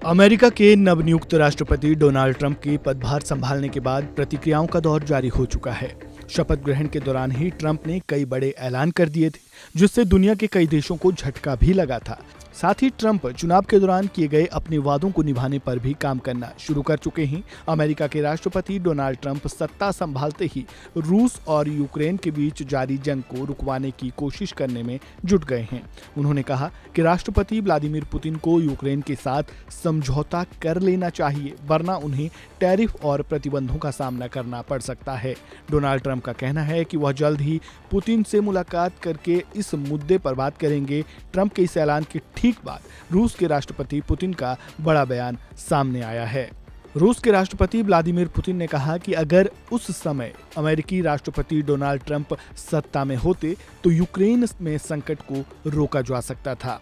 America के नवनियुक्त राष्ट्रपति डोनाल्ड ट्रंप के पदभार संभालने के बाद प्रतिक्रियाओं का दौर जारी हो चुका है। शपथ ग्रहण के दौरान ही ट्रंप ने कई बड़े ऐलान कर दिए थे, जिससे दुनिया के कई देशों को झटका भी लगा था। साथ ही ट्रंप चुनाव के दौरान किए गए अपने वादों को निभाने पर भी काम करना शुरू कर चुके हैं। अमेरिका के राष्ट्रपति डोनाल्ड ट्रंप सत्ता संभालते ही रूस और यूक्रेन के बीच जारी जंग को रुकवाने की कोशिश करने में जुट गए हैं। उन्होंने कहा कि राष्ट्रपति व्लादिमीर पुतिन को यूक्रेन के साथ समझौता कर लेना चाहिए, वरना उन्हें टैरिफ और प्रतिबंधों का सामना करना पड़ सकता है। डोनाल्ड ट्रंप का कहना है कि वह जल्द ही पुतिन से मुलाकात करके इस मुद्दे पर बात करेंगे। ट्रंप के इस ऐलान के ठीक बाद रूस के राष्ट्रपति पुतिन का बड़ा बयान सामने आया है। रूस के राष्ट्रपति व्लादिमीर पुतिन ने कहा कि अगर उस समय अमेरिकी राष्ट्रपति डोनाल्ड ट्रंप सत्ता में होते तो यूक्रेन में संकट को रोका जा सकता था।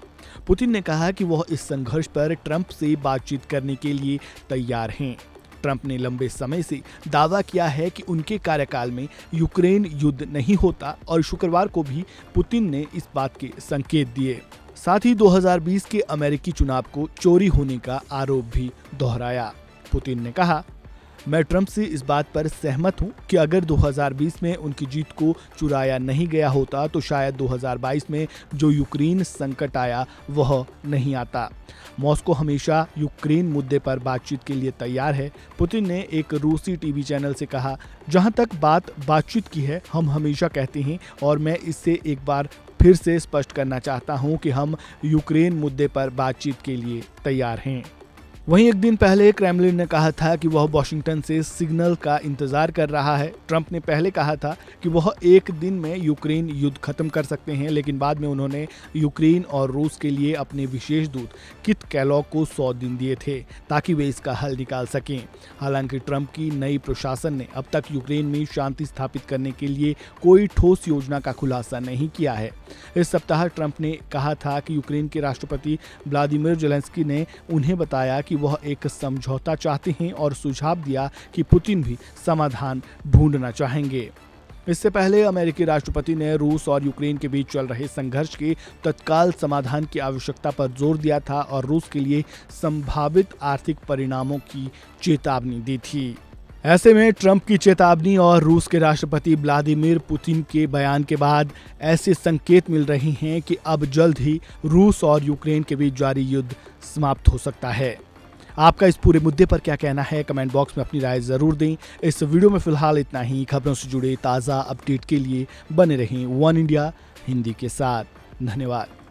पुतिन ने कहा कि वह इस संघर्ष पर ट्रंप से बातचीत करने के लिए तैयार हैं। ट्रंप ने लंबे समय से दावा किया है कि उनके कार्यकाल में यूक्रेन युद्ध नहीं होता और शुक्रवार को भी पुतिन ने इस बात के संकेत दिए। साथ ही 2020 के अमेरिकी चुनाव को चोरी होने का आरोप भी दोहराया। पुतिन ने कहा, मैं ट्रंप से इस बात पर सहमत हूं कि अगर 2020 में उनकी जीत को चुराया नहीं गया होता तो शायद 2022 में जो यूक्रेन संकट आया वह नहीं आता। मॉस्को हमेशा यूक्रेन मुद्दे पर बातचीत के लिए तैयार है। पुतिन ने एक रूसी टीवी चैनल से कहा, जहां तक बातचीत की है, हम हमेशा कहते हैं और मैं इससे एक बार फिर से स्पष्ट करना चाहता हूं कि हम यूक्रेन मुद्दे पर बातचीत के लिए तैयार हैं। वहीं एक दिन पहले क्रेमलिन ने कहा था कि वह वॉशिंगटन से सिग्नल का इंतजार कर रहा है। ट्रंप ने पहले कहा था कि वह एक दिन में यूक्रेन युद्ध खत्म कर सकते हैं, लेकिन बाद में उन्होंने यूक्रेन और रूस के लिए अपने विशेष दूत किट कैलॉग को 100 दिन दिए थे ताकि वे इसका हल निकाल सकें। हालांकि ट्रंप की नई प्रशासन ने अब तक यूक्रेन में शांति स्थापित करने के लिए कोई ठोस योजना का खुलासा नहीं किया है। इस सप्ताह ट्रंप ने कहा था कि यूक्रेन के राष्ट्रपति व्लादिमीर ज़ेलेंस्की ने उन्हें बताया कि वह एक समझौता चाहते हैं और सुझाव दिया कि पुतिन भी समाधान ढूंढना चाहेंगे। इससे पहले अमेरिकी राष्ट्रपति ने रूस और यूक्रेन के बीच चल रहे संघर्ष के तत्काल समाधान की आवश्यकता पर जोर दिया था और रूस के लिए संभावित आर्थिक परिणामों की चेतावनी दी थी। ऐसे में ट्रंप की चेतावनी और रूस के राष्ट्रपति व्लादिमीर पुतिन के बयान के बाद ऐसे संकेत मिल रहे हैं कि अब जल्द ही रूस और यूक्रेन के बीच जारी युद्ध समाप्त हो सकता है। आपका इस पूरे मुद्दे पर क्या कहना है, कमेंट बॉक्स में अपनी राय जरूर दें। इस वीडियो में फिलहाल इतना ही। खबरों से जुड़े ताज़ा अपडेट के लिए बने रहें वन इंडिया हिंदी के साथ। धन्यवाद।